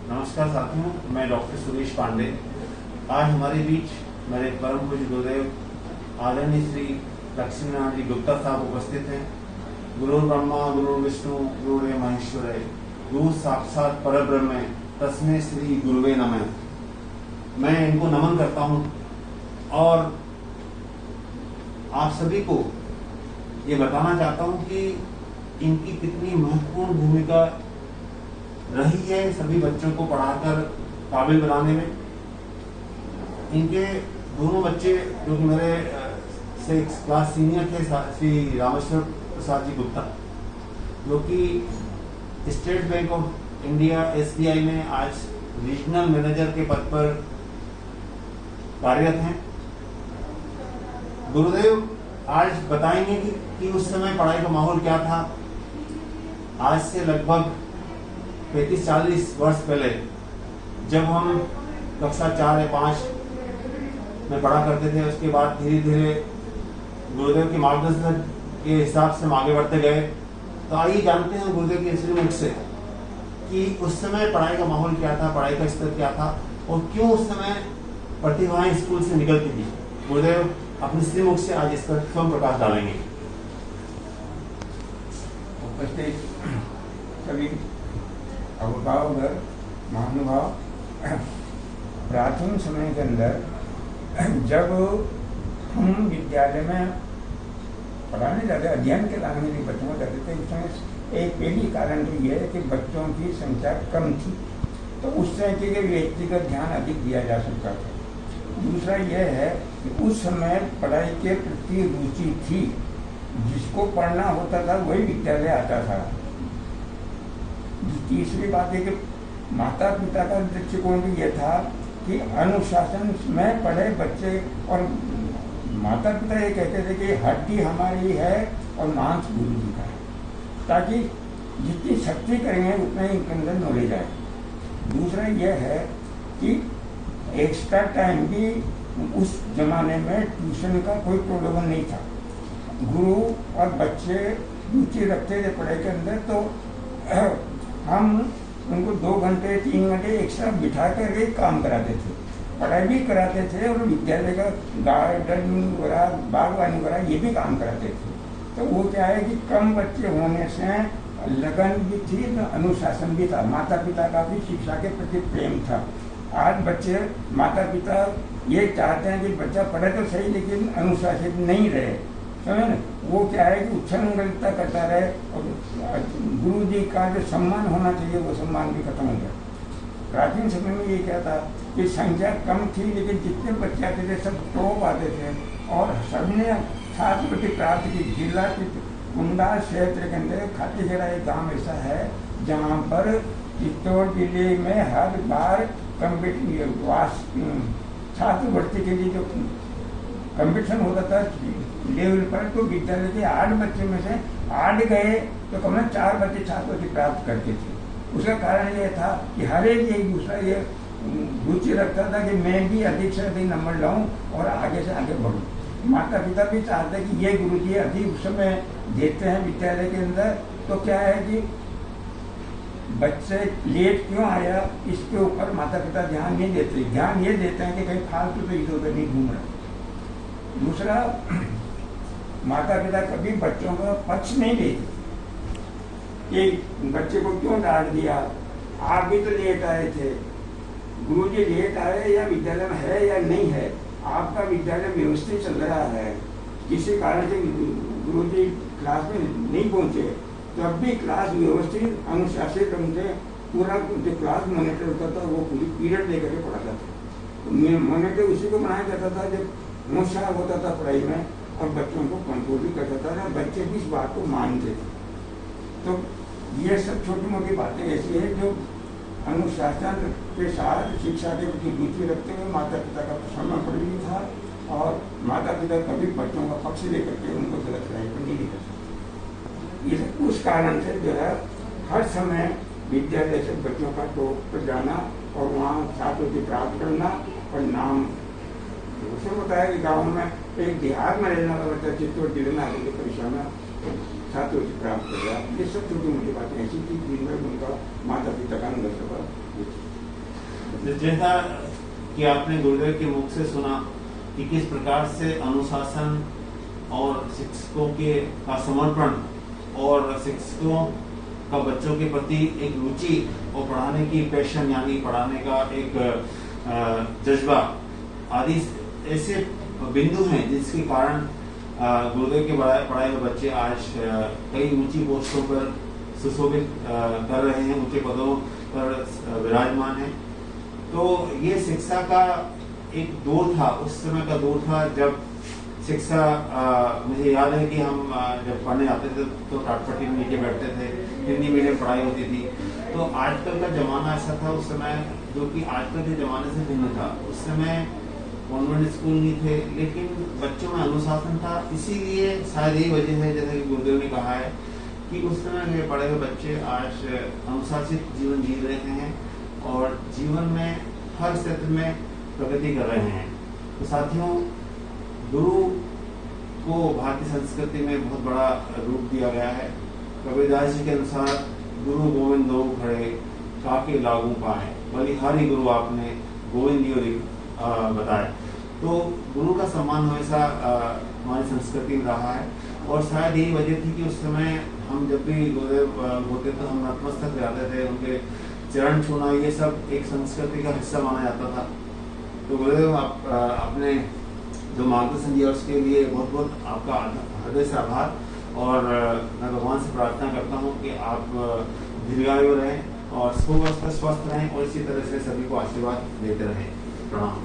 नमस्कार साथियों, मैं डॉक्टर सुरेश पांडे। आज हमारे बीच मेरे परम पूज्य गुरुदेव आदरणीय श्री लक्ष्मी नारायण जी गुप्ता साहब उपस्थित हैं। गुरु ब्रह्मा गुरु विष्णु गुरुदेव महेश्वर, गुरु साक्षात परब्रह्म तस्मै श्री गुरुवे नमः। मैं इनको नमन करता हूं और आप सभी को ये बताना चाहता हूं कि इनकी कितनी महत्वपूर्ण भूमिका रही है सभी बच्चों को पढ़ाकर काबिल बनाने में। इनके दोनों बच्चे जो कि मेरे से क्लास सीनियर थे, श्री रामेश्वर प्रसाद जी गुप्ता, जो कि state bank of India SBI में आज रीजनल मैनेजर के पद पर कार्यरत हैं। गुरुदेव आज बताएंगे कि उस समय पढ़ाई का माहौल क्या था। आज से लगभग 35-40 वर्ष पहले जब हम कक्षा 4 या 5 में पढ़ा करते थे, उसके बाद धीरे धीरे गुरुदेव के मार्गदर्शन के हिसाब से हम आगे बढ़ते गए। तो आइए जानते हैं गुरुदेव के श्रीमुख से कि उस समय पढ़ाई का माहौल क्या था, पढ़ाई का स्तर क्या था और क्यों उस समय प्रतिभाएं स्कूल से निकलती थी। गुरुदेव अपने श्रीमुख से आज इस पर स्वयं प्रकाश डालेंगे। उपस्थित सभी अभिभावक महानुभाव, प्राचीन समय के अंदर जब हम विद्यालय में पढ़ाने जाते, अध्ययन के लाने के बच्चों को जाते थे, उसमें एक पहली कारण तो यह है कि बच्चों की संख्या कम थी, तो उस समय के व्यक्तिगत ध्यान अधिक दिया जा सकता था। दूसरा यह है कि उस समय पढ़ाई के प्रति रुचि थी, जिसको पढ़ना होता था वही विद्यालय आता था। तीसरी बात है कि माता पिता का दृष्टिकोण भी यह था कि अनुशासन में पढ़े बच्चे, और माता पिता ये कहते थे कि हड्डी हमारी है और मांस गुरु जी का है, ताकि जितनी शक्ति करेंगे उतना ही इनके अंदर नॉलेज आए। दूसरा यह है कि एक्स्ट्रा टाइम भी उस जमाने में ट्यूशन का कोई प्रलोभन नहीं था। गुरु और बच्चे रुचि रखते थे पढ़ाई के अंदर, तो हम उनको 2 घंटे 3 घंटे एक्स्ट्रा बिठा कर एक काम कराते थे, पढ़ाई भी कराते थे और विद्यालय का गार्डन वगैरह बागवानी वगैरह ये भी काम कराते थे। तो वो क्या है कि कम बच्चे होने से लगन भी थी, अनुशासन भी था, माता पिता का भी शिक्षा के प्रति प्रेम था। आज बच्चे माता पिता ये चाहते हैं कि बच्चा पढ़े तो सही लेकिन अनुशासित नहीं रहे, समझे ना। वो क्या है कि उच्छृंखलता करता रहे और गुरु जी का जो सम्मान होना चाहिए वो सम्मान भी खत्म हो गया। प्राचीन समय में ये क्या था कि संख्या कम थी, लेकिन जितने बच्चे आते थे सब टॉप आते थे और सबने छात्रवृत्ति प्राप्त की। जिला के कुंडा क्षेत्र के अंदर खातीखेड़ा एक गाँव ऐसा है जहाँ पर चित्तौड़ जिले में हर बार छात्रवृत्ति के लिए जो कंपटीशन होता था लेवल पर, तो विद्यालय के 8 बच्चे में से 8 गए तो कम से कम 4 बच्चे छात्रवृत्ति प्राप्त करते थे। उसका कारण यह था कि हर एक दूसरा ये रुचि रखता था कि मैं भी अधिक से अधिक नंबर लाऊं और आगे से आगे बढ़ूं। माता पिता भी चाहते हैं कि ये गुरु जी अधिक समय देते हैं विद्यालय के अंदर, तो क्या है कि बच्चे लेट क्यों आया इसके ऊपर माता पिता ध्यान नहीं देते। ध्यान ये देते हैं कि कहीं फालतू तो इधर उधर नहीं घूम रहा। दूसरा, माता पिता कभी बच्चों का पक्ष नहीं लेते कि बच्चे को क्यों डांट दिया, आप भी तो लेट आए थे, गुरुजी लेट आए या विद्यालय में है या नहीं है, आपका विद्यालय व्यवस्थित चल रहा है, किसी कारण से गुरुजी क्लास में नहीं पहुंचे, जब भी क्लास व्यवस्थित अनुशासित ढंग से पूरा जो क्लास मॉनिटर होता था वो पूरी पीरियड लेकर के पढ़ाता था। मॉनिटर उसी को बनाया जाता था जब होशियार होता था पढ़ाई में और बच्चों को कंट्रोल भी करता था ना, बच्चे भी इस बात को मानते थे। तो ये सब छोटी मोटी बातें ऐसी है जो अनुशासन के साथ शिक्षा के प्रति रुचि रखते हुए माता पिता का समर्पण भी था, और माता पिता कभी बच्चों का पक्ष लेकर के उनको गलत राय पर नहीं कर सकते। उस कारण से जो है हर समय विद्यालय से बच्चों का टॉप पर जाना और वहाँ छात्रवृत्ति प्राप्त करना और नाम। उसे बताया कि गाँव में एक देहात में रहने वाला बच्चा चित्तौड़ जिले में आगे की परीक्षा में छात्रों से प्राप्त कर रहा है। ये सब छोटी मोटी बातें ऐसी थी जिनमें उनका माता पिता का अंदर से जैसा कि आपने गुरुदेव के मुख से सुना कि किस प्रकार से अनुशासन और शिक्षकों का समर्पण और शिक्षकों का बच्चों के प्रति एक रुचि और पढ़ाने की पैशन यानी पढ़ाने का एक जज्बा आदि ऐसे बिंदु हैं जिसके कारण गुरुदेव के पढ़ाए हुए बच्चे आज कई ऊंची पोस्टों पर सुशोभित कर रहे हैं, ऊंचे पदों पर विराजमान हैं। तो ये शिक्षा का एक दौर था, उस समय का दौर था जब शिक्षा मुझे याद है कि हम जब पढ़ने आते थे तो टाटपट्टी में नीचे बैठते थे, हिंदी मीडियम पढ़ाई होती थी। तो आजकल का जमाना ऐसा था उस समय, जो कि आजकल के जमाने से भिन्न था। उस समय कॉन्वेंट स्कूल नहीं थे, लेकिन बच्चों में अनुशासन था। इसीलिए शायद यही वजह है, जैसे कि गुरुदेव ने कहा है, कि उस समय के पढ़े हुए बच्चे आज अनुशासित जीवन जी रहे हैं और जीवन में हर क्षेत्र में प्रगति कर रहे हैं। तो साथियों, गुरु को भारतीय संस्कृति में बहुत बड़ा रूप दिया गया है। कबीरदास जी के अनुसार गुरु गोविंद दो खड़े काके लागू पाए, बलिहारी गुरु आपने गोविंद जी बताए। तो गुरु का सम्मान हमेशा हमारी संस्कृति में रहा है और शायद यही वजह थी कि उस समय हम जब भी गुरुदेव होते तो हम नतमस्तक जाते थे, उनके चरण छूना ये सब एक संस्कृति का हिस्सा माना जाता था। तो गुरुदेव आप अपने जो मार्गदर्शन दिया उसके लिए बहुत बहुत आपका हृदय से आभार और मैं भगवान से प्रार्थना करता हूँ कि आप दीर्घायु रहें और स्वस्थ रहें और इसी तरह से सभी को आशीर्वाद देते रहें। प्रणाम।